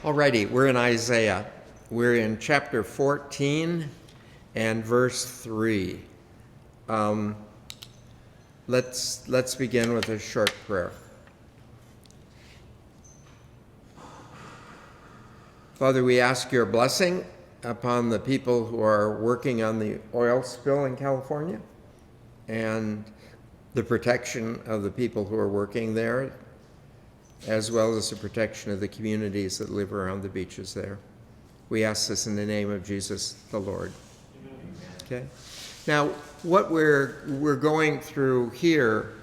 Alrighty, we're in Isaiah. We're in chapter 14 and verse 3. Let's begin with a short prayer. Father, we ask your blessing upon the people who are working on the oil spill in California and the protection of the people who are working there, as well as the protection of the communities that live around the beaches there. We ask this in the name of Jesus the Lord. Amen. Okay. Now, what we're going through here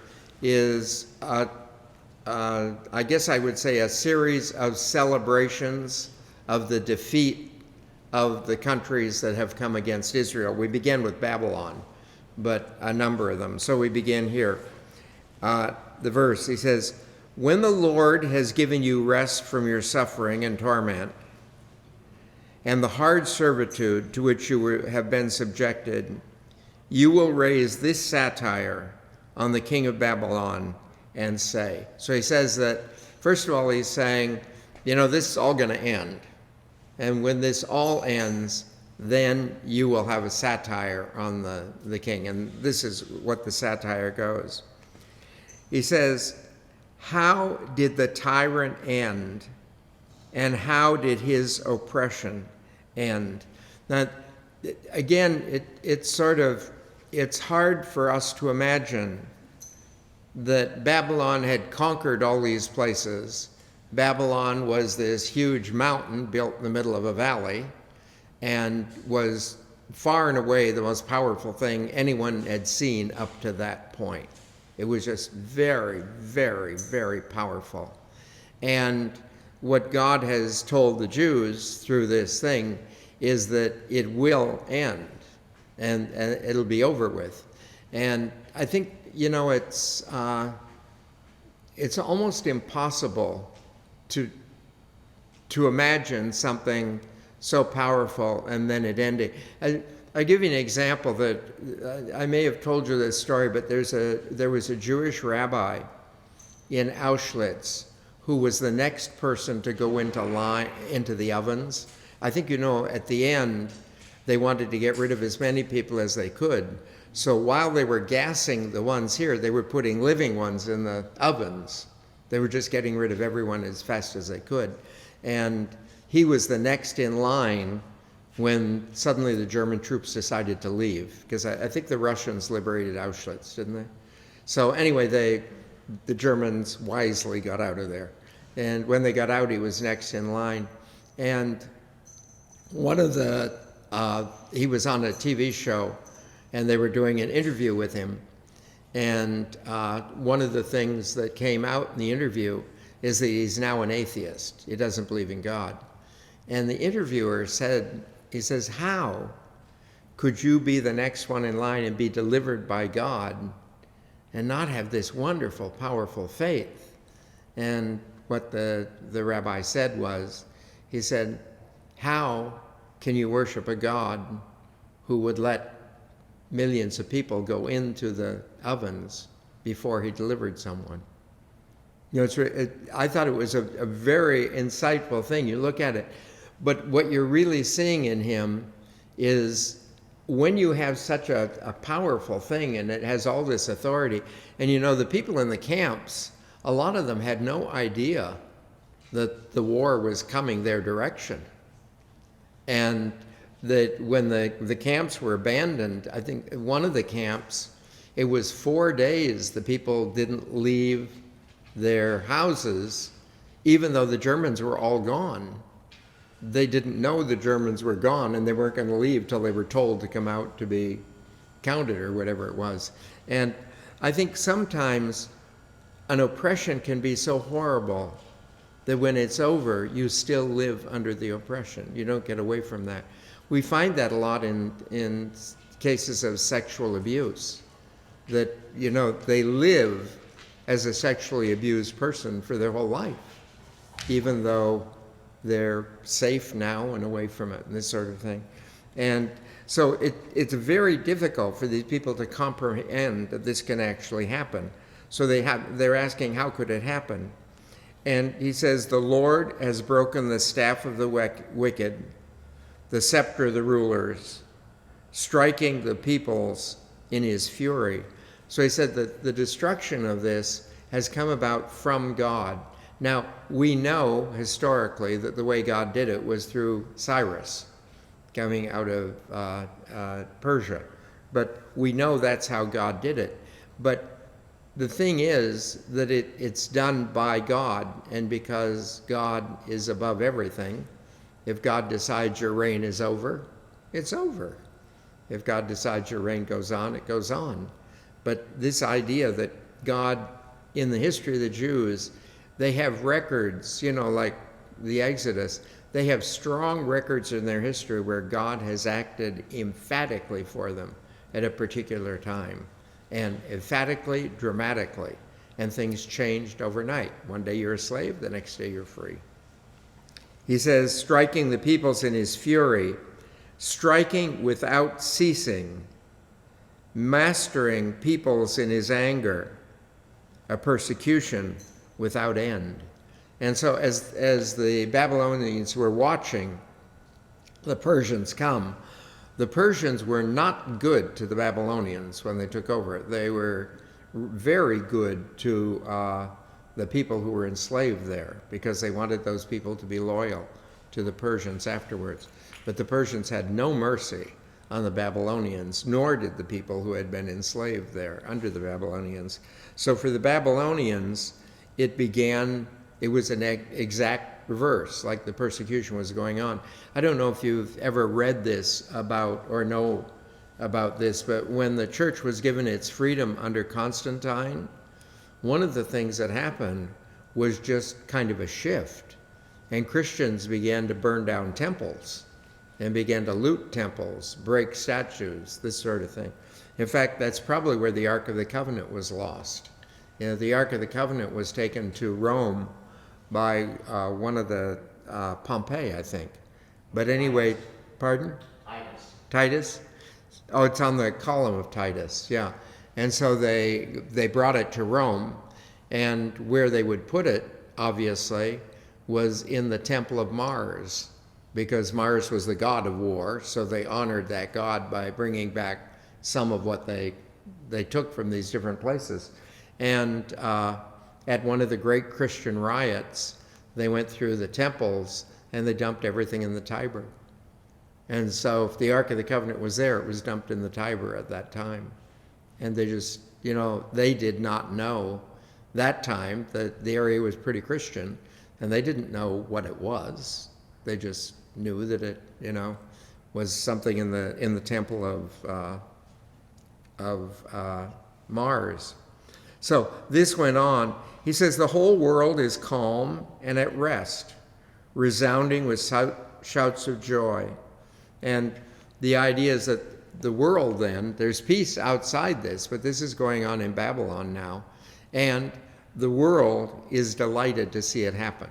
is, I guess I would say, a series of celebrations of the defeat of the countries that have come against Israel. We began with Babylon, but a number of them. So we begin here. The verse, he says, "When the Lord has given you rest from your suffering and torment, and the hard servitude to which you have been subjected, you will raise this satire on the king of Babylon and say." So he says that, first of all, he's saying, this is all going to end. And when this all ends, then you will have a satire on the king. And this is what the satire goes. He says, "How did the tyrant end, and how did his oppression end?" Now, again, it's hard for us to imagine that Babylon had conquered all these places. Babylon was this huge mountain built in the middle of a valley and was far and away the most powerful thing anyone had seen up to that point. It was just very, very, very powerful. And what God has told the Jews through this thing is that it will end and it'll be over with. And I think, it's almost impossible to imagine something so powerful and then it ending. I'll give you an example that I may have told you this story, but there was a Jewish rabbi in Auschwitz who was the next person to go into the ovens. I think at the end they wanted to get rid of as many people as they could. So while they were gassing the ones here, they were putting living ones in the ovens. They were just getting rid of everyone as fast as they could. And he was the next in line when suddenly the German troops decided to leave, because I think the Russians liberated Auschwitz, didn't they? So anyway, the Germans wisely got out of there. And when they got out, he was next in line. And he was on a TV show, and they were doing an interview with him. And one of the things that came out in the interview is that he's now an atheist. He doesn't believe in God. And the interviewer says, "How could you be the next one in line and be delivered by God and not have this wonderful, powerful faith?" And what the rabbi said was, he said, "How can you worship a God who would let millions of people go into the ovens before he delivered someone?" I thought it was a very insightful thing. You look at it. But what you're really seeing in him is when you have such a powerful thing and it has all this authority, and the people in the camps, a lot of them had no idea that the war was coming their direction. And that when the camps were abandoned, I think one of the camps, it was 4 days the people didn't leave their houses, even though the Germans were all gone. They didn't know the Germans were gone, and they weren't going to leave till they were told to come out to be counted or whatever it was. And I think sometimes an oppression can be so horrible that when it's over, you still live under the oppression. You don't get away from that. We find that a lot in cases of sexual abuse, that, they live as a sexually abused person for their whole life, even though they're safe now and away from it and this sort of thing. And so it's very difficult for these people to comprehend that this can actually happen. So they're asking, how could it happen? And he says, the Lord has broken the staff of the wicked, the scepter of the rulers, striking the peoples in his fury. So he said that the destruction of this has come about from God. Now, we know historically that the way God did it was through Cyrus coming out of Persia. But we know that's how God did it. But the thing is that it's done by God, and because God is above everything, if God decides your reign is over, it's over. If God decides your reign goes on, it goes on. But this idea that God, in the history of the Jews, they have records, like the Exodus, they have strong records in their history where God has acted emphatically for them at a particular time. And emphatically, dramatically. And things changed overnight. One day you're a slave, the next day you're free. He says, striking the peoples in his fury, striking without ceasing, mastering peoples in his anger, a persecution without end. And so as the Babylonians were watching the Persians come, the Persians were not good to the Babylonians when they took over. They were very good to the people who were enslaved there because they wanted those people to be loyal to the Persians afterwards. But the Persians had no mercy on the Babylonians, nor did the people who had been enslaved there under the Babylonians. So for the Babylonians, it was an exact reverse, like the persecution was going on. I don't know if you've ever read this about or know about this, but when the church was given its freedom under Constantine, one of the things that happened was just kind of a shift. And Christians began to burn down temples and began to loot temples, break statues, this sort of thing. In fact, that's probably where the Ark of the Covenant was lost. The Ark of the Covenant was taken to Rome by one of the Pompey, I think. But anyway, pardon? Titus? Oh, it's on the column of Titus, yeah. And so they brought it to Rome, and where they would put it, obviously, was in the temple of Mars, because Mars was the god of war, so they honored that god by bringing back some of what they took from these different places. And at one of the great Christian riots, they went through the temples and they dumped everything in the Tiber. And so if the Ark of the Covenant was there, it was dumped in the Tiber at that time. And they just, they did not know that time that the area was pretty Christian, and they didn't know what it was. They just knew that it, was something in the temple of Mars. So this went on. He says, the whole world is calm and at rest, resounding with shouts of joy. And the idea is that the world then, there's peace outside this, but this is going on in Babylon now. And the world is delighted to see it happen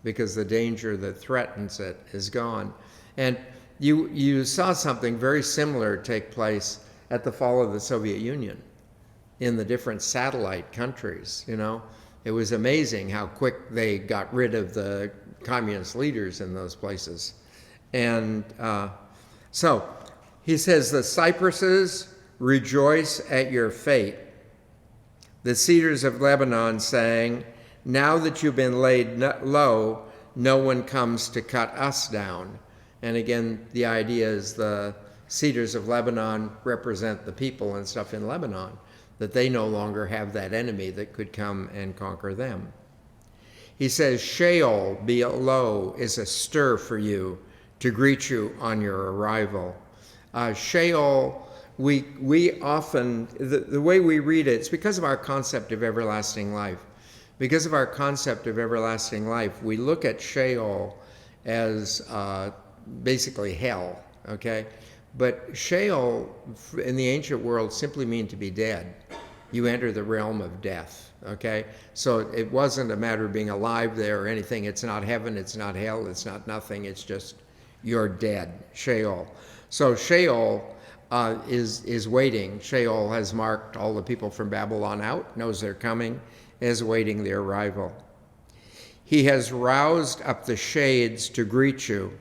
because the danger that threatens it is gone. And you saw something very similar take place at the fall of the Soviet Union in the different satellite countries, It was amazing how quick they got rid of the communist leaders in those places. And so he says, the cypresses rejoice at your fate. The cedars of Lebanon sang, now that you've been laid low, no one comes to cut us down. And again, the idea is the cedars of Lebanon represent the people and stuff in Lebanon, that they no longer have that enemy that could come and conquer them. He says, Sheol below is astir for you to greet you on your arrival. Sheol, we often, the way we read it, it's because of our concept of everlasting life. Because of our concept of everlasting life, we look at Sheol as basically hell, okay? But Sheol in the ancient world simply means to be dead. You enter the realm of death, okay? So it wasn't a matter of being alive there or anything. It's not heaven, it's not hell, it's not nothing. It's just you're dead, Sheol. So Sheol is waiting. Sheol has marked all the people from Babylon out, knows they're coming, is awaiting their arrival. He has roused up the shades to greet you,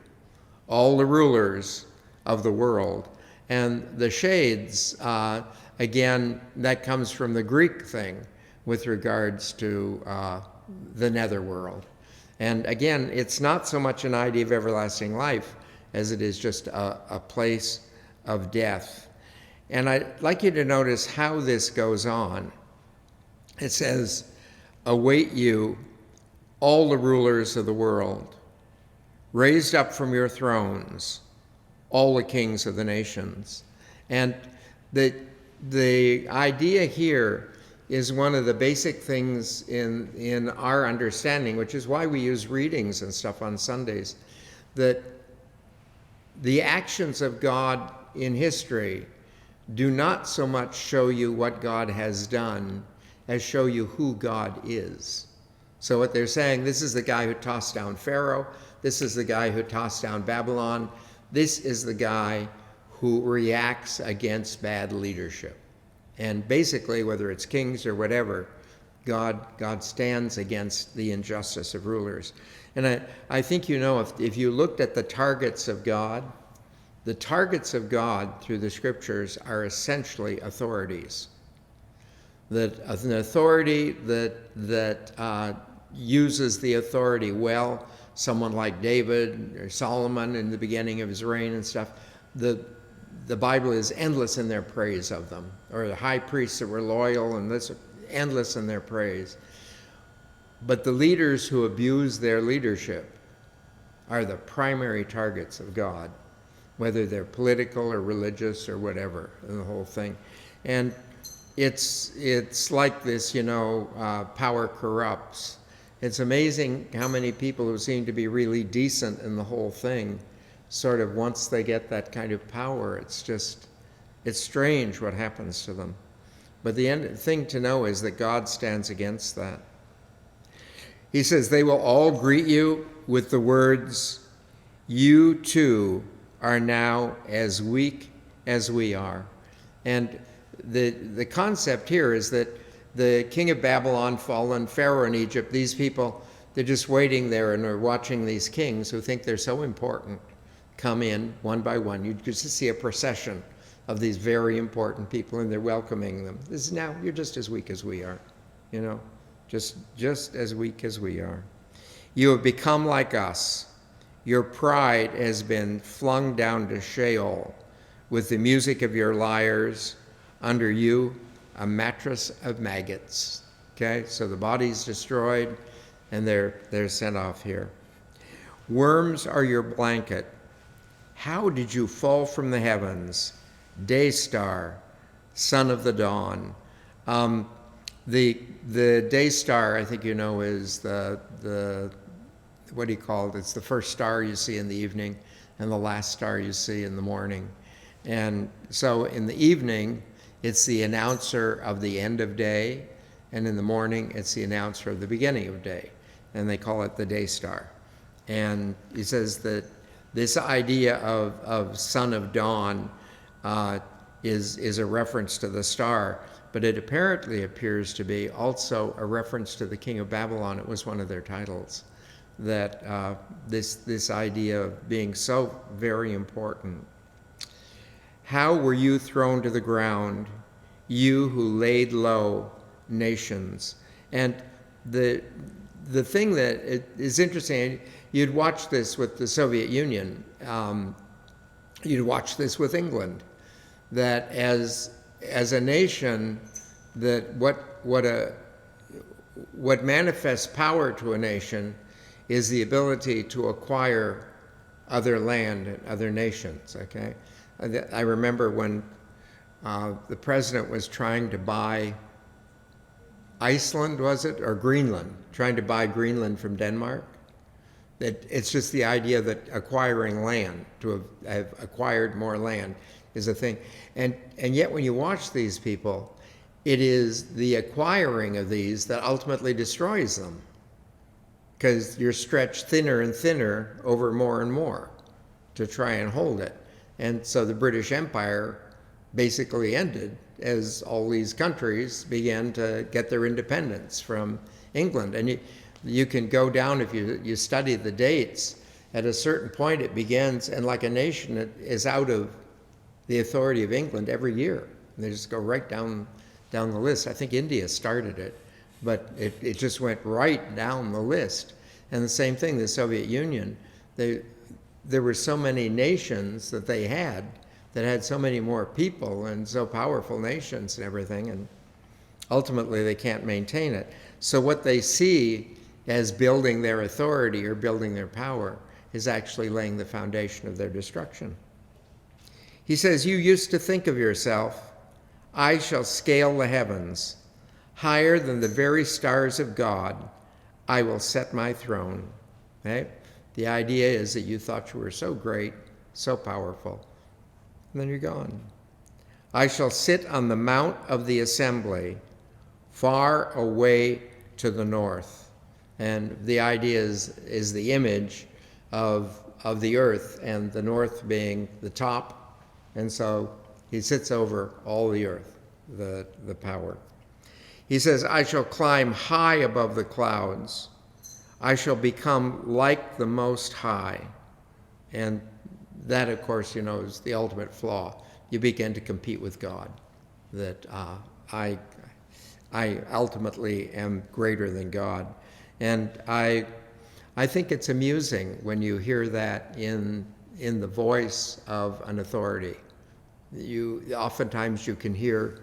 all the rulers of the world. And the shades, again, that comes from the Greek thing with regards to the netherworld. And again, it's not so much an idea of everlasting life as it is just a place of death. And I'd like you to notice how this goes on. It says, await you, all the rulers of the world, raised up from your thrones, all the kings of the nations. And the idea here is one of the basic things in our understanding, which is why we use readings and stuff on Sundays, that the actions of God in history do not so much show you what God has done as show you who God is. So what they're saying, this is the guy who tossed down Pharaoh, this is the guy who tossed down Babylon, this is the guy who reacts against bad leadership. And basically, whether it's kings or whatever, God stands against the injustice of rulers. And I think you know, if you looked at the targets of God, the targets of God through the scriptures are essentially authorities. That an authority that uses the authority well, someone like David or Solomon in the beginning of his reign and stuff, the Bible is endless in their praise of them. Or the high priests that were loyal and this, endless in their praise. But the leaders who abuse their leadership are the primary targets of God, whether they're political or religious or whatever, and the whole thing. And it's like this, power corrupts. It's amazing how many people who seem to be really decent in the whole thing, sort of once they get that kind of power, it's strange what happens to them. But the thing to know is that God stands against that. He says, they will all greet you with the words, you too are now as weak as we are. And the concept here is that the king of Babylon fallen, Pharaoh in Egypt, these people, they're just waiting there and are watching these kings who think they're so important come in one by one. You just see a procession of these very important people, and they're welcoming them. This is now, you're just as weak as we are, just as weak as we are. You have become like us. Your pride has been flung down to Sheol with the music of your lyres. Under you, a mattress of maggots. Okay, so the body's destroyed, and they're sent off here. Worms are your blanket. How did you fall from the heavens, day star, son of the dawn? The day star, I think is the what do you call it? It's the first star you see in the evening, and the last star you see in the morning. And so in the evening, it's the announcer of the end of day, and in the morning, it's the announcer of the beginning of day, and they call it the day star. And he says that this idea of son of dawn is a reference to the star, but it apparently appears to be also a reference to the king of Babylon. It was one of their titles, that this idea of being so very important. How were you thrown to the ground, you who laid low nations? And the thing that is interesting, you'd watch this with the Soviet Union, you'd watch this with England, that as a nation, that what manifests power to a nation is the ability to acquire other land and other nations, okay? I remember when the president was trying to buy Iceland, was it, or Greenland, trying to buy Greenland from Denmark. That it's just the idea that acquiring land, to have acquired more land, is a thing. And yet when you watch these people, it is the acquiring of these that ultimately destroys them, because you're stretched thinner and thinner over more and more to try and hold it. And so the British Empire basically ended as all these countries began to get their independence from England. And You can go down, if you study the dates, at a certain point it begins, and like a nation, it is out of the authority of England every year. And they just go right down the list. I think India started it, but it just went right down the list. And the same thing, the Soviet Union, there were so many nations that they had that had so many more people and so powerful nations and everything, and ultimately they can't maintain it. So what they see as building their authority or building their power is actually laying the foundation of their destruction. He says, you used to think of yourself, I shall scale the heavens, higher than the very stars of God, I will set my throne. Okay? The idea is that you thought you were so great, so powerful, and then you're gone. I shall sit on the mount of the assembly, far away to the north. And the idea is the image of the earth, and the north being the top. And so he sits over all the earth, the power. He says, I shall climb high above the clouds. I shall become like the Most High. And that, of course, is the ultimate flaw. You begin to compete with God, that I ultimately am greater than God. And I think it's amusing when you hear that in the voice of an authority. Oftentimes you can hear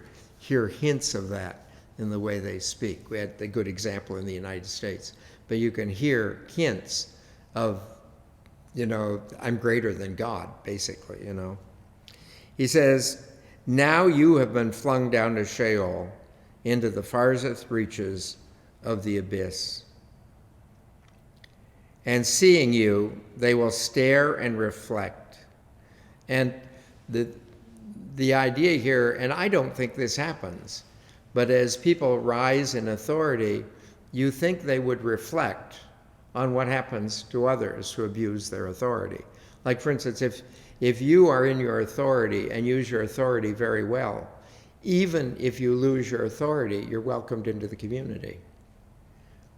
hints of that in the way they speak. We had a good example in the United States, but you can hear hints of, I'm greater than God, basically, He says, now you have been flung down to Sheol, into the farthest reaches of the abyss. And seeing you, they will stare and reflect. And the idea here, and I don't think this happens, but as people rise in authority, you think they would reflect on what happens to others who abuse their authority. Like, for instance, if you are in your authority and use your authority very well, even if you lose your authority, you're welcomed into the community.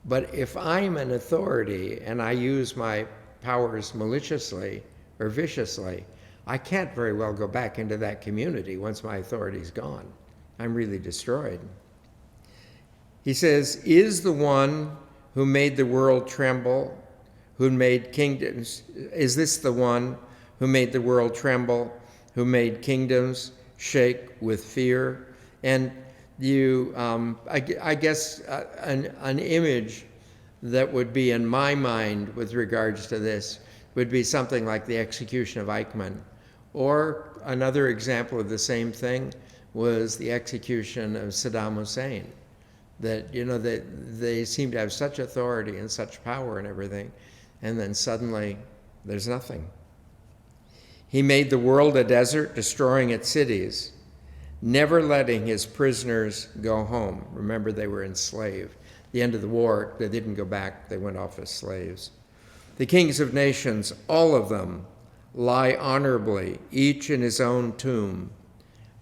But if I'm an authority and I use my powers maliciously or viciously, I can't very well go back into that community once my authority's gone. I'm really destroyed. He says, is the one who made the world tremble, who made kingdoms, is this the one who made the world tremble, who made kingdoms shake with fear? And I guess an image that would be in my mind with regards to this would be something like the execution of Eichmann. Or another example of the same thing was the execution of Saddam Hussein. That, they seem to have such authority and such power and everything, and then suddenly there's nothing. He made the world a desert, destroying its cities, never letting his prisoners go home. Remember, they were enslaved. At the end of the war, they didn't go back. They went off as slaves. The kings of nations, all of them, lie honorably, each in his own tomb.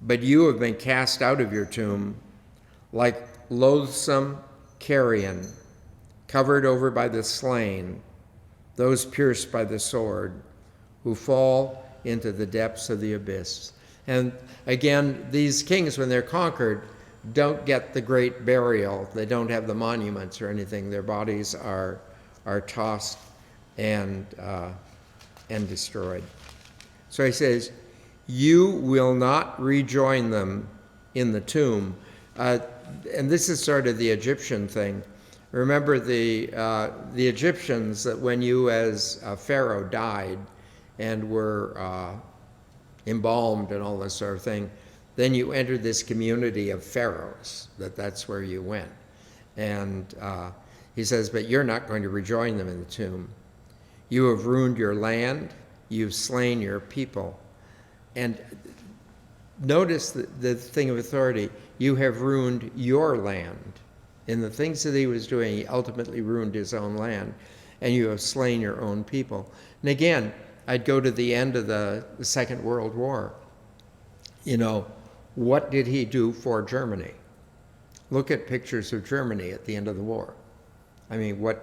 But you have been cast out of your tomb like loathsome carrion, covered over by the slain, those pierced by the sword, who fall into the depths of the abyss. And again, these kings, when they're conquered, don't get the great burial. They don't have the monuments or anything. Their bodies are tossed and destroyed. So he says, you will not rejoin them in the tomb. And this is sort of the Egyptian thing. Remember the Egyptians, that when you as Pharaoh died and were embalmed and all this sort of thing, then you entered this community of pharaohs, that's where you went. And he says, but you're not going to rejoin them in the tomb. You have ruined your land, you've slain your people. And notice the thing of authority, you have ruined your land. In the things that he was doing, he ultimately ruined his own land, and you have slain your own people. And again, I'd go to the end of the Second World War. What did he do for Germany? Look at pictures of Germany at the end of the war. I mean,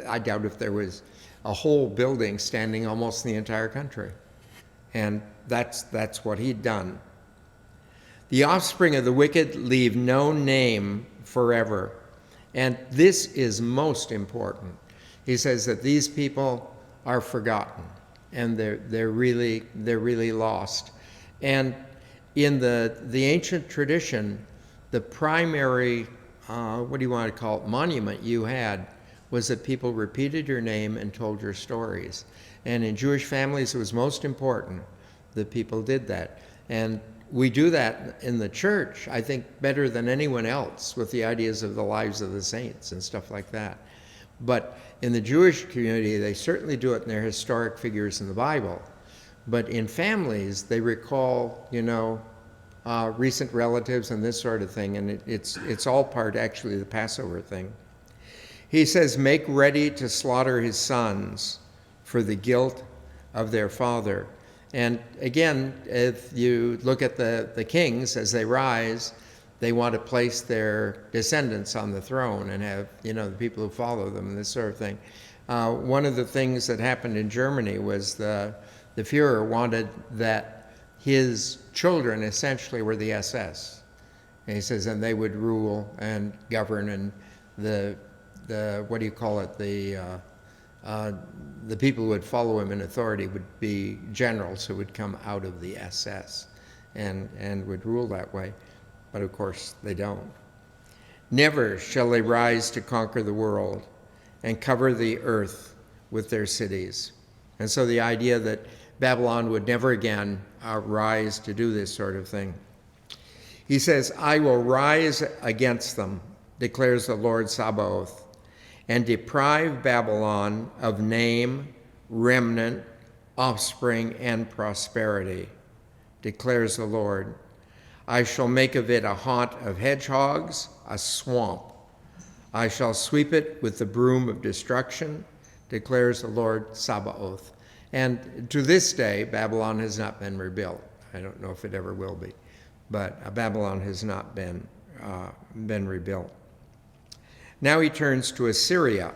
I doubt if there was a whole building standing almost in the entire country. And that's what he'd done. The offspring of the wicked leave no name forever. And this is most important. He says that these people are forgotten, and they're really lost. And in the ancient tradition, the primary, what do you want to call it, monument you had was that people repeated your name and told your stories. And in Jewish families, it was most important that people did that. And we do that in the church, I think, better than anyone else with the ideas of the lives of the saints and stuff like that. But in the Jewish community, they certainly do it in their historic figures in the Bible. But in families, they recall, recent relatives and this sort of thing, and it's all part, actually, of the Passover thing. He says, make ready to slaughter his sons for the guilt of their father. And again, if you look at the kings as they rise, they want to place their descendants on the throne and have, the people who follow them and this sort of thing. One of the things that happened in Germany was the Führer wanted that his children essentially were the SS. And he says, and they would rule and govern, and the people who would follow him in authority would be generals who would come out of the SS and would rule that way. But of course, they don't. Never shall they rise to conquer the world and cover the earth with their cities. And so the idea that Babylon would never again rise to do this sort of thing. He says, I will rise against them, declares the Lord Sabaoth, and deprive Babylon of name, remnant, offspring, and prosperity, declares the Lord. I shall make of it a haunt of hedgehogs, a swamp. I shall sweep it with the broom of destruction, declares the Lord Sabaoth. And to this day, Babylon has not been rebuilt. I don't know if it ever will be, but Babylon has not been rebuilt. Now he turns to Assyria.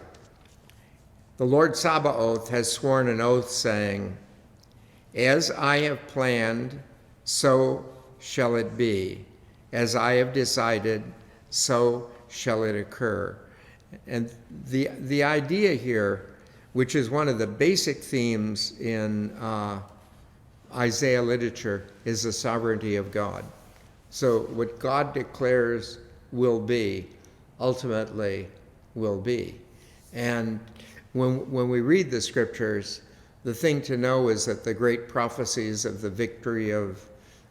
The Lord Sabaoth has sworn an oath, saying, as I have planned, so shall it be. As I have decided, so shall it occur. And the idea here, which is one of the basic themes in Isaiah literature, is the sovereignty of God. So what God declares will be, ultimately will be. And when we read the scriptures, the thing to know is that the great prophecies of the victory of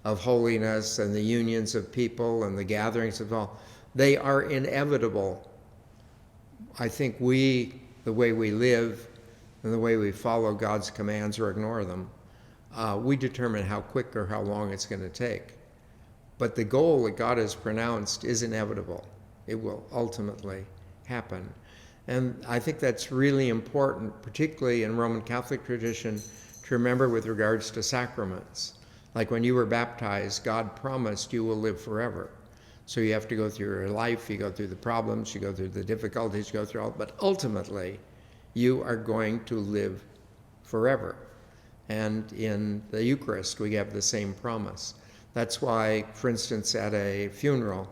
holiness and the unions of people and the gatherings of all, they are inevitable. I think the way we live and the way we follow God's commands or ignore them, we determine how quick or how long it's going to take. But the goal that God has pronounced is inevitable. It will ultimately happen. And I think that's really important, particularly in Roman Catholic tradition, to remember with regards to sacraments. Like when you were baptized, God promised you will live forever. So you have to go through your life, you go through the problems, you go through the difficulties, you go through all, but ultimately, you are going to live forever. And in the Eucharist, we have the same promise. That's why, for instance, at a funeral,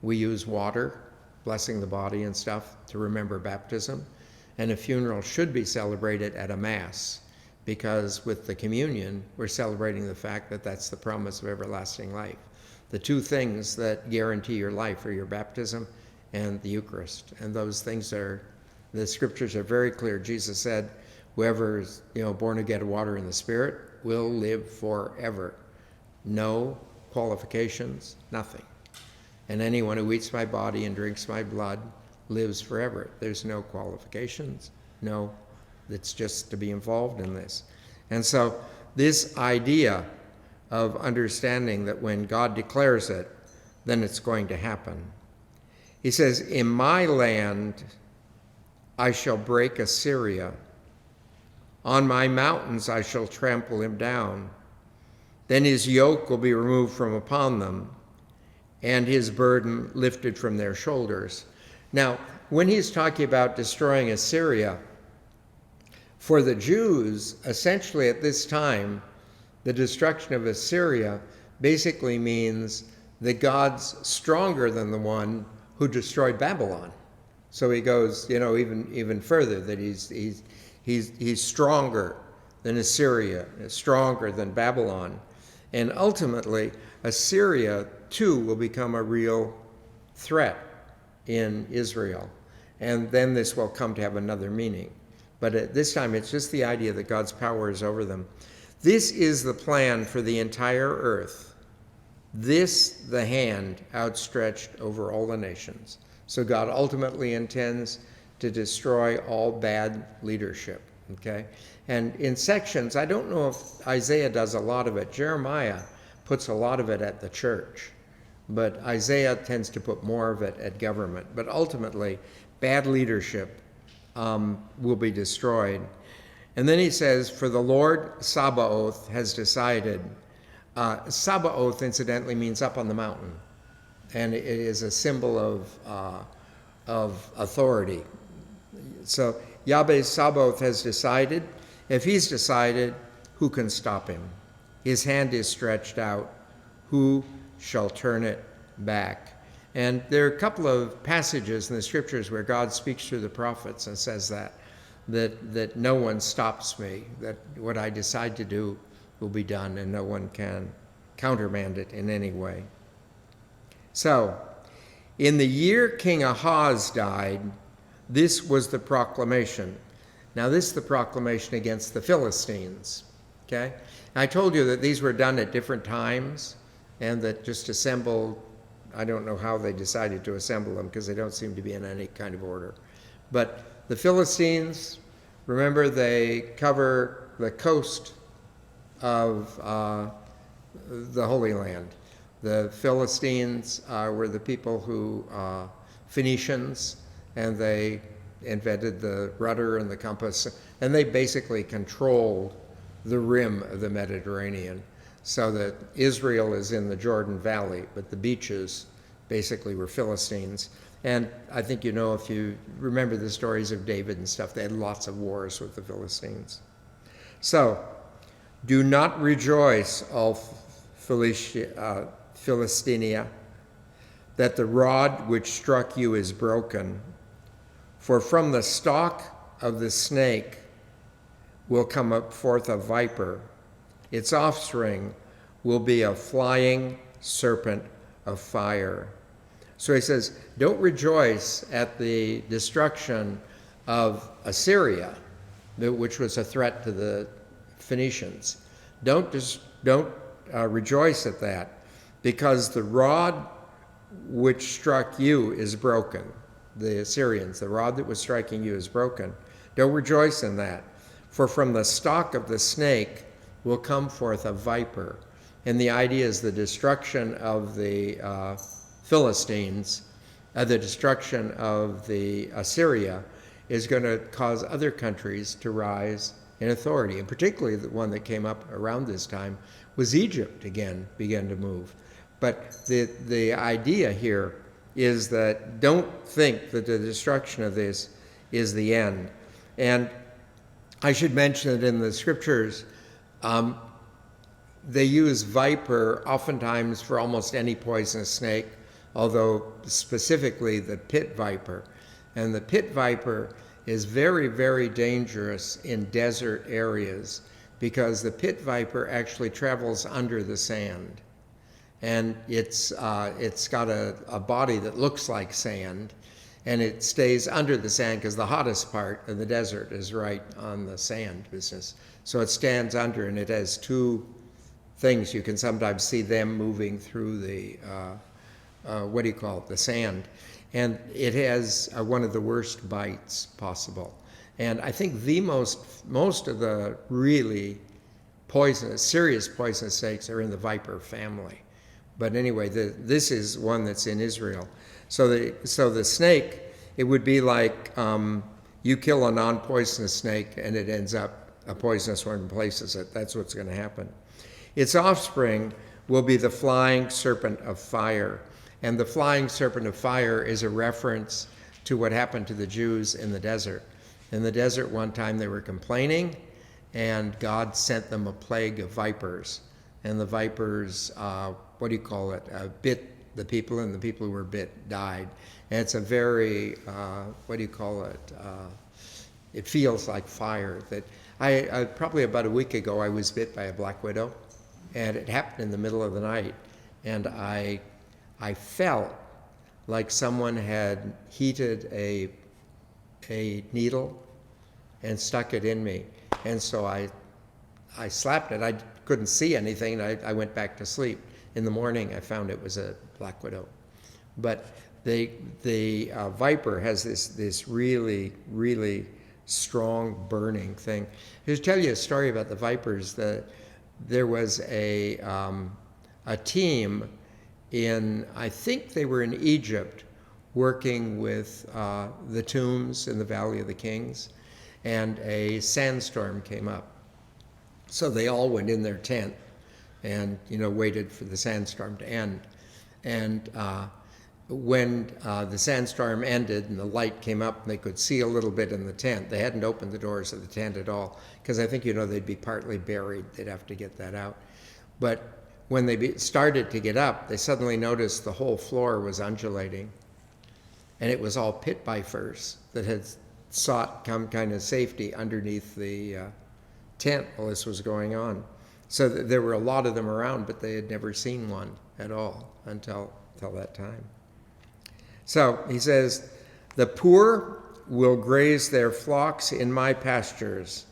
we use water, blessing the body and stuff, to remember baptism. And a funeral should be celebrated at a Mass, because with the communion, we're celebrating the fact that that's the promise of everlasting life. The two things that guarantee your life are your baptism and the Eucharist. And those things the scriptures are very clear. Jesus said, whoever is born again of water and the Spirit will live forever. No qualifications, nothing. And anyone who eats my body and drinks my blood lives forever. There's no qualifications, it's just to be involved in this. And so this idea of understanding that when God declares it, then it's going to happen. He says, in my land I shall break Assyria. On my mountains I shall trample him down. Then his yoke will be removed from upon them, and his burden lifted from their shoulders. Now, when he's talking about destroying Assyria, for the Jews, essentially at this time, the destruction of Assyria basically means that God's stronger than the one who destroyed Babylon. So he goes, even further, that he's stronger than Assyria, stronger than Babylon. And ultimately, Assyria too will become a real threat in Israel. And then this will come to have another meaning. But at this time, it's just the idea that God's power is over them. This is the plan for the entire earth. This, the hand outstretched over all the nations. So God ultimately intends to destroy all bad leadership, okay? And in sections, I don't know if Isaiah does a lot of it. Jeremiah puts a lot of it at the church, but Isaiah tends to put more of it at government. But ultimately, bad leadership will be destroyed. And then he says, for the Lord Sabaoth has decided. Sabaoth, incidentally, means up on the mountain. And it is a symbol of authority. So Yahweh Sabaoth has decided. If he's decided, who can stop him? His hand is stretched out. Who shall turn it back? And there are a couple of passages in the scriptures where God speaks through the prophets and says that no one stops me, that what I decide to do will be done and no one can countermand it in any way. So, in the year King Ahaz died, this was the proclamation. Now, this is the proclamation against the Philistines, okay? I told you that these were done at different times and that just assembled. I don't know how they decided to assemble them because they don't seem to be in any kind of order. But the Philistines, remember, they cover the coast of the Holy Land. The Philistines were the people who, Phoenicians, and they invented the rudder and the compass, and they basically controlled the rim of the Mediterranean. So that Israel is in the Jordan Valley, but the beaches basically were Philistines. And I think if you remember the stories of David and stuff, they had lots of wars with the Philistines. So, do not rejoice, all Philistinia, that the rod which struck you is broken. For from the stalk of the snake will come up forth a viper. Its offspring will be a flying serpent of fire. So he says, don't rejoice at the destruction of Assyria, which was a threat to the Phoenicians. Don't rejoice at that, because the rod which struck you is broken. The Assyrians, the rod that was striking you is broken. Don't rejoice in that. For from the stalk of the snake will come forth a viper. And the idea is the destruction of the Philistines, the destruction of the Assyria is going to cause other countries to rise in authority. And particularly the one that came up around this time was Egypt again began to move. But the idea here is that don't think that the destruction of this is the end. And I should mention that in the scriptures, they use viper oftentimes for almost any poisonous snake, although specifically the pit viper. And the pit viper is very, very dangerous in desert areas because the pit viper actually travels under the sand. And it's got a body that looks like sand, and it stays under the sand because the hottest part of the desert is right on the sand business. So it stands under, and it has two things. You can sometimes see them moving through the, the sand. And it has one of the worst bites possible. And I think most of the really serious poisonous snakes are in the viper family. But anyway, this is one that's in Israel. So the snake, it would be like you kill a non-poisonous snake and it ends up a poisonous one replaces it. That's what's going to happen. Its offspring will be the flying serpent of fire. And the flying serpent of fire is a reference to what happened to the Jews in the desert. In the desert one time they were complaining, and God sent them a plague of vipers. And the vipers, bit the people, and the people who were bit died. And it's a very, it feels like fire. That I probably about a week ago, I was bit by a black widow, and it happened in the middle of the night. And I felt like someone had heated a needle and stuck it in me. And so I slapped it. I couldn't see anything, and I went back to sleep. In the morning, I found it was a black widow. But the viper has this really, really strong burning thing. I'll tell you a story about the vipers. There was a team I think they were in Egypt, working with the tombs in the Valley of the Kings, and a sandstorm came up. So they all went in their tent and waited for the sandstorm to end. And when the sandstorm ended and the light came up and they could see a little bit in the tent, they hadn't opened the doors of the tent at all, because I think they'd be partly buried. They'd have to get that out. But when they started to get up, they suddenly noticed the whole floor was undulating, and it was all pit vipers that had sought some kind of safety underneath the tent while this was going on. So there were a lot of them around, but they had never seen one at all until that time. So he says, "The poor will graze their flocks in my pastures,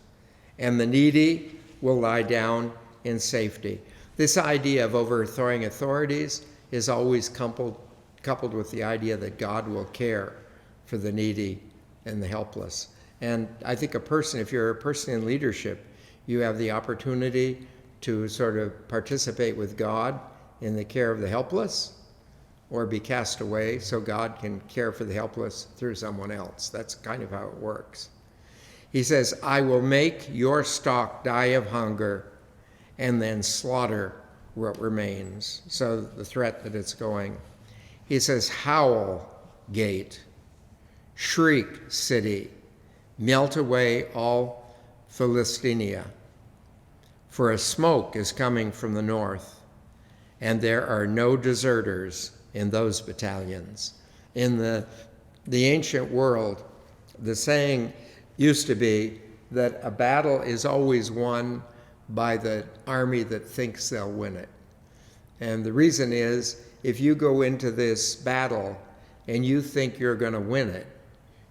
and the needy will lie down in safety." This idea of overthrowing authorities is always coupled with the idea that God will care for the needy and the helpless. And I think if you're a person in leadership, you have the opportunity to sort of participate with God in the care of the helpless, or be cast away so God can care for the helpless through someone else. That's kind of how it works. He says, "I will make your stock die of hunger, and then slaughter what remains." So the threat that it's going. He says, "Howl, gate, shriek, city, melt away all Philistinia. For a smoke is coming from the north, and there are no deserters in those battalions." In the ancient world, the saying used to be that a battle is always won by the army that thinks they'll win it. And the reason is, if you go into this battle and you think you're going to win it,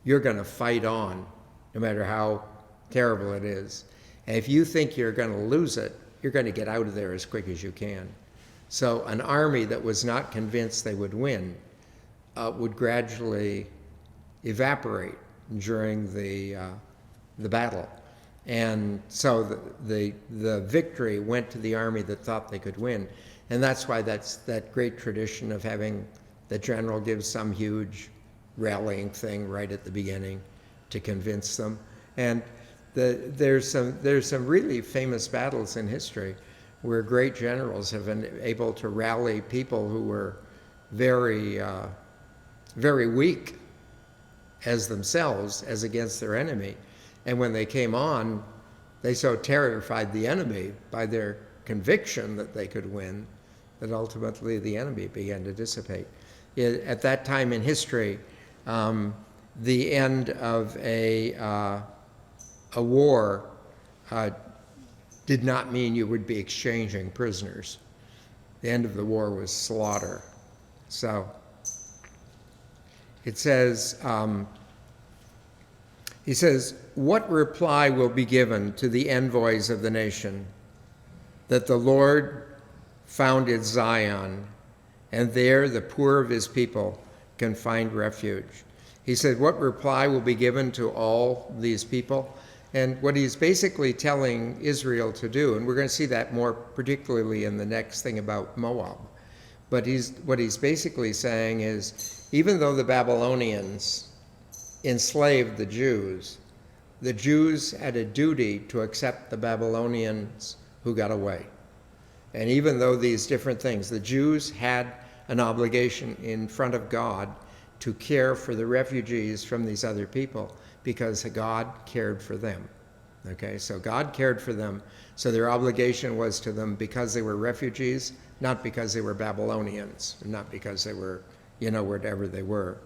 you're going to fight on, no matter how terrible it is. And if you think you're going to lose it, you're going to get out of there as quick as you can. So an army that was not convinced they would win would gradually evaporate during the battle. And so the victory went to the army that thought they could win. And that's why that's that great tradition of having the general give some huge rallying thing right at the beginning to convince them. And there's some really famous battles in history where great generals have been able to rally people who were very, very weak as themselves, as against their enemy. And when they came on, they so terrified the enemy by their conviction that they could win that ultimately the enemy began to dissipate. At that time in history, the end of a war did not mean you would be exchanging prisoners. The end of the war was slaughter. So it says, he says, "What reply will be given to the envoys of the nation? That the Lord founded Zion, and there the poor of his people can find refuge." He said, what reply will be given to all these people? And what he's basically telling Israel to do, and we're going to see that more particularly in the next thing about Moab, but what he's basically saying is, even though the Babylonians enslaved the Jews had a duty to accept the Babylonians who got away. And even though these different things, the Jews had an obligation in front of God to care for the refugees from these other people because God cared for them. Okay, so God cared for them, so their obligation was to them because they were refugees, not because they were Babylonians, not because they were, whatever they were.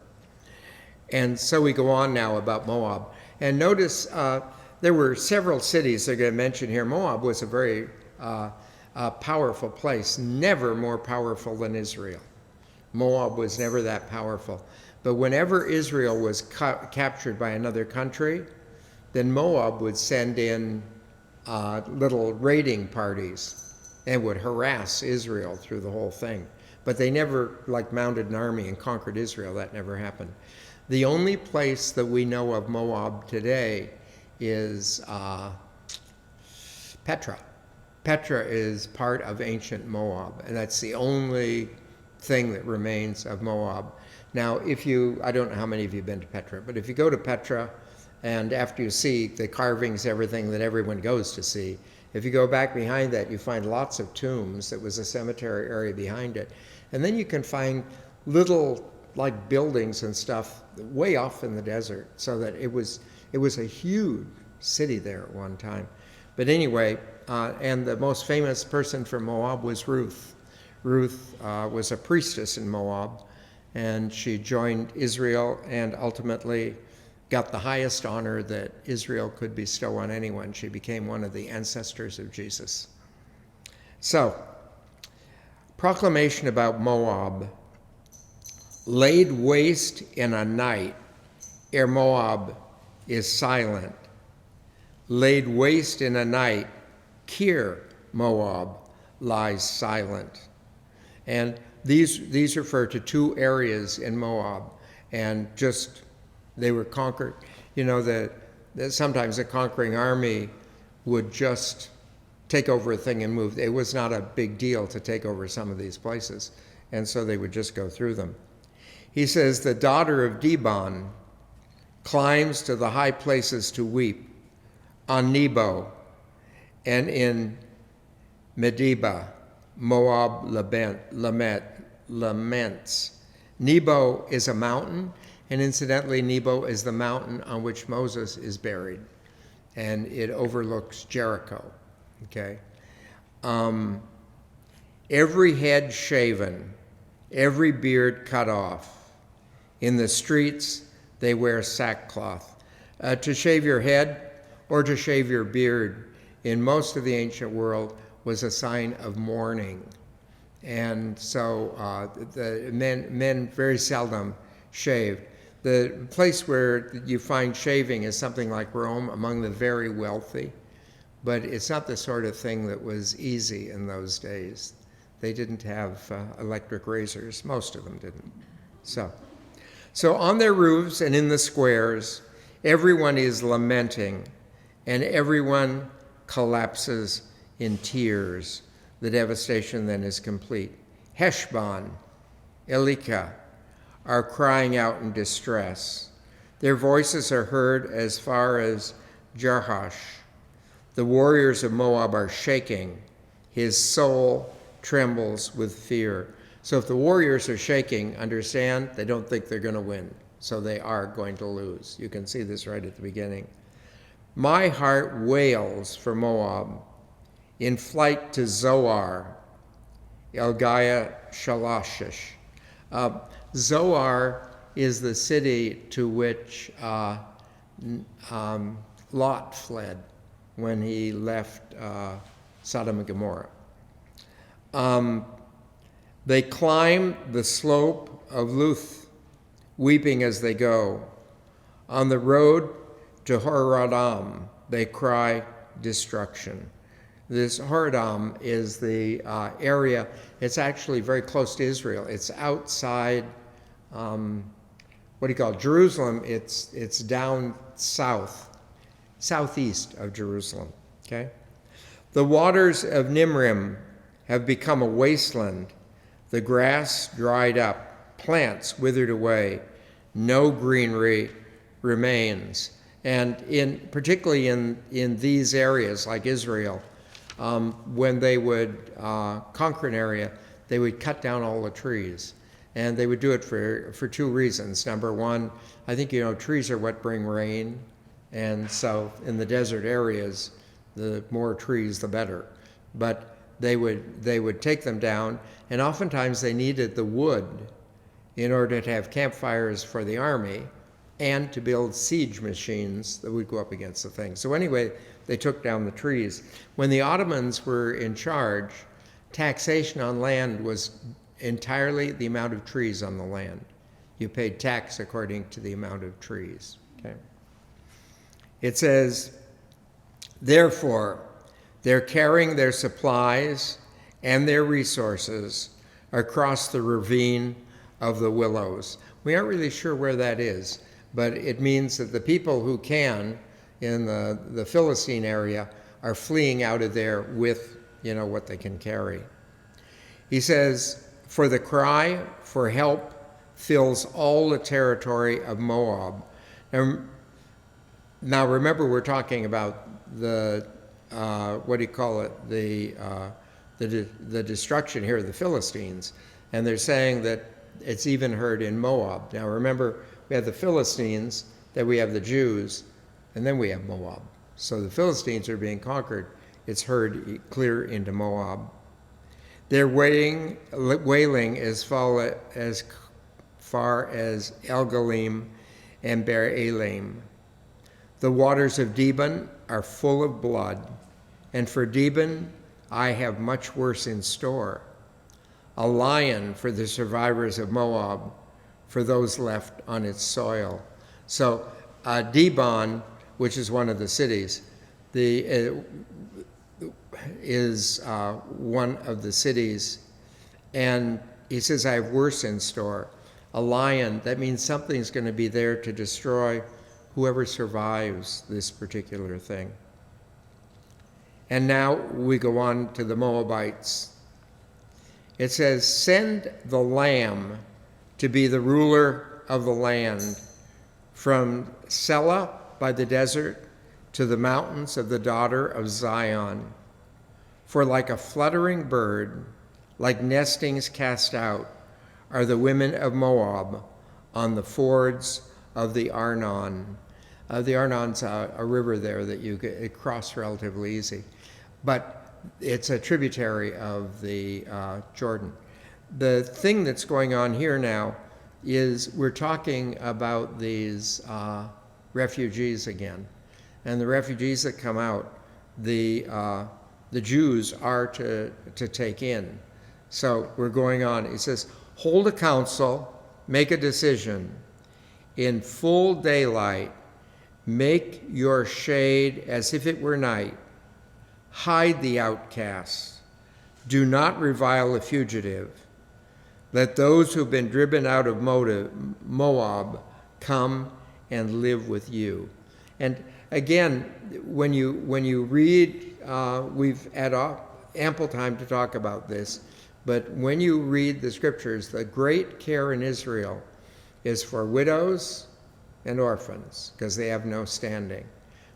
And so we go on now about Moab. And notice there were several cities they're going to mention here. Moab was a very powerful place, never more powerful than Israel. Moab was never that powerful. But whenever Israel was captured by another country, then Moab would send in little raiding parties and would harass Israel through the whole thing. But they never mounted an army and conquered Israel. That never happened. The only place that we know of Moab today is Petra. Petra is part of ancient Moab, and that's the only thing that remains of Moab. Now, I don't know how many of you have been to Petra, but if you go to Petra, and after you see the carvings, everything that everyone goes to see, if you go back behind that, you find lots of tombs. It was a cemetery area behind it. And then you can find little buildings and stuff way off in the desert, so that it was a huge city there at one time. But anyway, and the most famous person from Moab was Ruth. Ruth was a priestess in Moab, and she joined Israel and ultimately got the highest honor that Israel could bestow on anyone. She became one of the ancestors of Jesus. So, proclamation about Moab. Laid waste in a night, ere Moab is silent. Laid waste in a night, Kir Moab lies silent. And these refer to two areas in Moab, and they were conquered. That sometimes a conquering army would just take over a thing and move. It was not a big deal to take over some of these places, and so they would just go through them. He says, the daughter of Dibon climbs to the high places to weep on Nebo, and in Medeba, Moab laments. Nebo is a mountain, and incidentally, Nebo is the mountain on which Moses is buried, and it overlooks Jericho. Okay, every head shaven, every beard cut off. In the streets, they wear sackcloth. To shave your head or to shave your beard in most of the ancient world was a sign of mourning. And so the men very seldom shaved. The place where you find shaving is something like Rome, among the very wealthy, but it's not the sort of thing that was easy in those days. They didn't have electric razors. Most of them didn't. So on their roofs and in the squares, everyone is lamenting, and everyone collapses in tears. The devastation then is complete. Heshbon, Elika are crying out in distress. Their voices are heard as far as Jarhash. The warriors of Moab are shaking. His soul trembles with fear. So if the warriors are shaking, understand they don't think they're going to win. So they are going to lose. You can see this right at the beginning. My heart wails for Moab. In flight to Zoar, Elgiah Shalashish. Zoar is the city to which Lot fled when he left Sodom and Gomorrah. They climb the slope of Luth, weeping as they go. On the road to Horadam, they cry destruction. This Horadam is the area, it's actually very close to Israel. It's outside, Jerusalem. It's down southeast of Jerusalem, okay? The waters of Nimrim have become a wasteland. The grass dried up, plants withered away, no greenery remains. And particularly in these areas like Israel, when they would conquer an area, they would cut down all the trees. And they would do it for two reasons. Number one, I think, trees are what bring rain. And so in the desert areas, the more trees, the better. But they would take them down, and oftentimes they needed the wood in order to have campfires for the army and to build siege machines that would go up against the thing. So anyway, they took down the trees. When the Ottomans were in charge, taxation on land was entirely the amount of trees on the land. You paid tax according to the amount of trees. Okay. It says, therefore, they're carrying their supplies and their resources across the ravine of the willows. We aren't really sure where that is, but it means that the people who can in the Philistine area are fleeing out of there with, what they can carry. He says, for the cry for help fills all the territory of Moab. Now remember, we're talking about the destruction here of the Philistines, and they're saying that it's even heard in Moab. Now remember, we have the Philistines, then we have the Jews, and then we have Moab. So the Philistines are being conquered. It's heard clear into Moab. They're wailing as far as El-Galim and Beer-Elim. The waters of Dibon are full of blood, and for Dibon I have much worse in store. A lion for the survivors of Moab, for those left on its soil. So Dibon, which is one of the cities, is one of the cities, and he says, I have worse in store. A lion, that means something's going to be there to destroy whoever survives this particular thing. And now we go on to the Moabites. It says, send the lamb to be the ruler of the land, from Selah by the desert to the mountains of the daughter of Zion. For like a fluttering bird, like nestings cast out, are the women of Moab on the fords of the Arnon. The Arnon's a river there that you cross relatively easy, but it's a tributary of the Jordan. The thing that's going on here now is we're talking about these refugees again, and the refugees that come out, the Jews are to take in. So we're going on. It says, hold a council, make a decision. In full daylight, make your shade as if it were night. Hide the outcasts. Do not revile the fugitive. Let those who've been driven out of Moab come and live with you. And again, when you read, we've had ample time to talk about this, but when you read the scriptures, the great care in Israel is for widows and orphans, because they have no standing.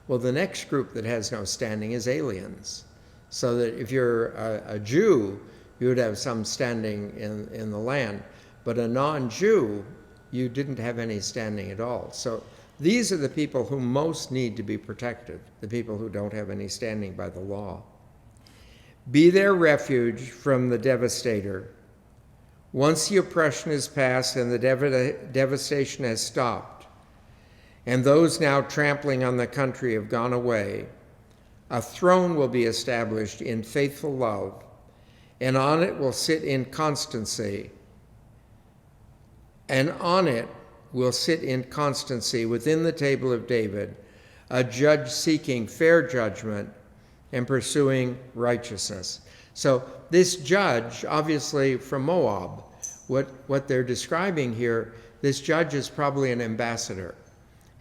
Well, the next group that has no standing is aliens. So that if you're a Jew, you would have some standing in the land, but a non-Jew, you didn't have any standing at all. So these are the people who most need to be protected, the people who don't have any standing by the law. Be their refuge from the devastator. Once the oppression is past and the devastation has stopped, and those now trampling on the country have gone away, a throne will be established in faithful love, and on it will sit in constancy. And on it will sit in constancy within the table of David, a judge seeking fair judgment and pursuing righteousness. So this judge, obviously from Moab, what they're describing here, this judge is probably an ambassador.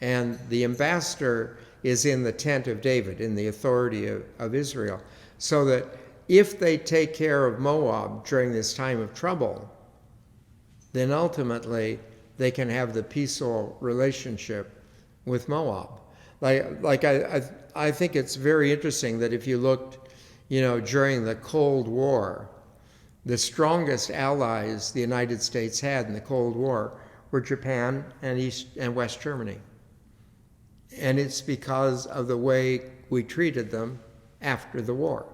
And the ambassador is in the tent of David, in the authority of Israel. So that if they take care of Moab during this time of trouble, then ultimately they can have the peaceful relationship with Moab. I think it's very interesting that if you looked, during the Cold War, The strongest allies the United States had in the Cold War were Japan and East and West Germany. And it's because of the way we treated them after the war.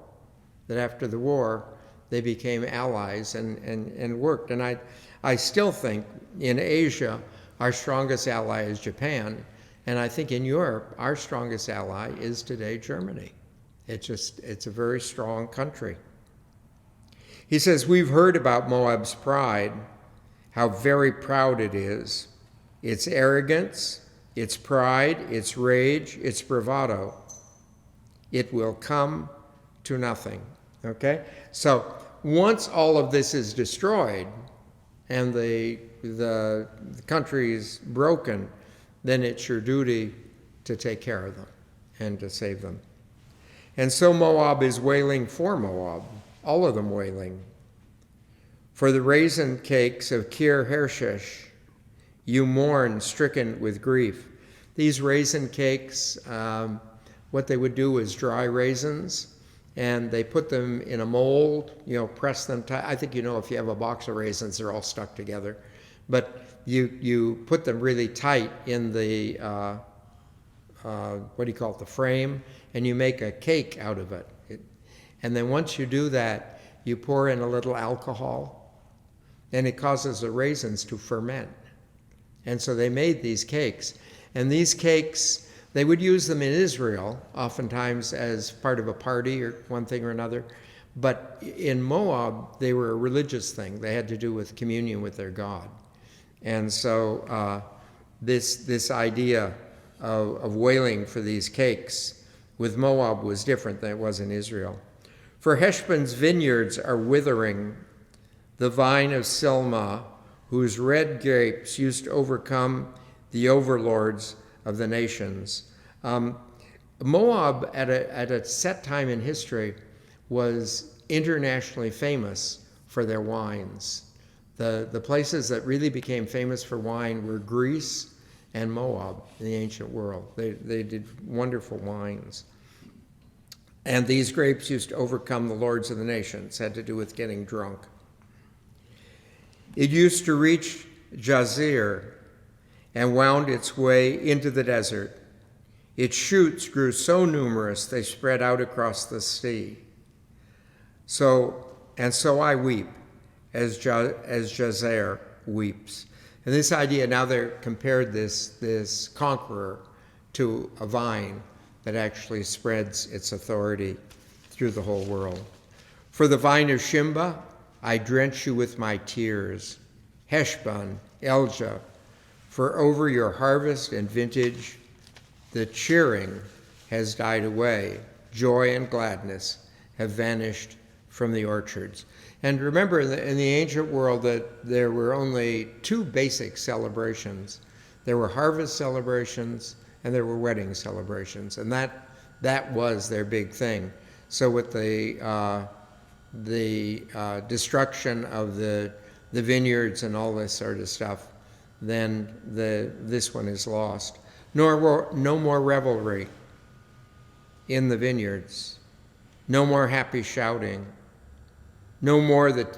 That after the war, they became allies and worked. And I still think in Asia, our strongest ally is Japan. And I think in Europe, our strongest ally is today Germany. It's a very strong country. He says, we've heard about Moab's pride, how very proud it is. Its arrogance, its pride, its rage, its bravado. It will come to nothing. Okay? So once all of this is destroyed and the country is broken, then it's your duty to take care of them and to save them. And so Moab is wailing for Moab, all of them wailing. For the raisin cakes of Kir Hareshesh, you mourn, stricken with grief. These raisin cakes, what they would do is dry raisins, and they put them in a mold, press them tight. I think if you have a box of raisins, they're all stuck together. But you put them really tight in the, the frame, and you make a cake out of it. And then once you do that, you pour in a little alcohol, and it causes the raisins to ferment. And so they made these cakes. And these cakes, they would use them in Israel, oftentimes as part of a party or one thing or another. But in Moab, they were a religious thing. They had to do with communion with their God. And so this idea of wailing for these cakes with Moab was different than it was in Israel. For Heshbon's vineyards are withering, the vine of Silmah, whose red grapes used to overcome the overlords of the nations. Moab, at a set time in history, was internationally famous for their wines. The places that really became famous for wine were Greece and Moab in the ancient world. They did wonderful wines. And these grapes used to overcome the lords of the nations, had to do with getting drunk. It used to reach Jazer and wound its way into the desert. Its shoots grew so numerous they spread out across the sea. So I weep as Jazer weeps. And this idea, now they're compared this conqueror to a vine that actually spreads its authority through the whole world. For the vine of Shimba, I drench you with my tears. Heshbon, Elja, for over your harvest and vintage, the cheering has died away. Joy and gladness have vanished from the orchards. And remember, in the ancient world, that there were only two basic celebrations. There were harvest celebrations and there were wedding celebrations, and that was their big thing. So with the destruction of the vineyards and all this sort of stuff, then this one is lost. No more revelry in the vineyards. No more happy shouting. No more the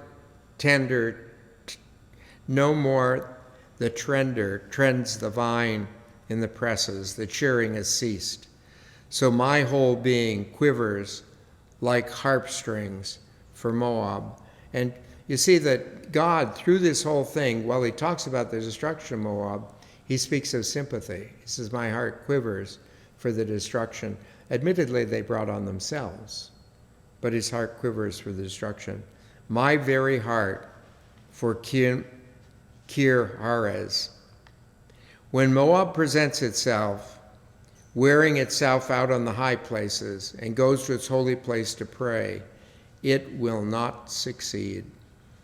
trender trends the vine in the presses. The cheering has ceased. So my whole being quivers like harp strings for Moab. And you see that God, through this whole thing, while he talks about the destruction of Moab, he speaks of sympathy. He says, my heart quivers for the destruction. Admittedly, they brought on themselves, but his heart quivers for the destruction. My very heart for Kir Hares. When Moab presents itself, wearing itself out on the high places, and goes to its holy place to pray, it will not succeed.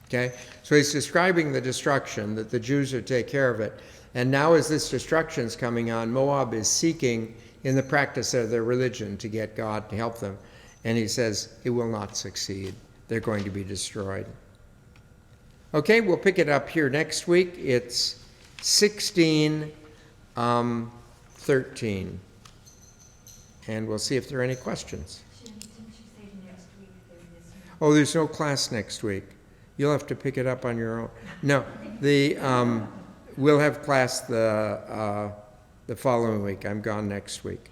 Okay? So he's describing the destruction, that the Jews would take care of it. And now as this destruction is coming on, Moab is seeking in the practice of their religion to get God to help them. And he says, it will not succeed. They're going to be destroyed. Okay, we'll pick it up here next week. It's 16:13. And we'll see if there are any questions. Didn't you say next week there is? Oh, there's no class next week. You'll have to pick it up on your own. No, we'll have class the following week. I'm gone next week.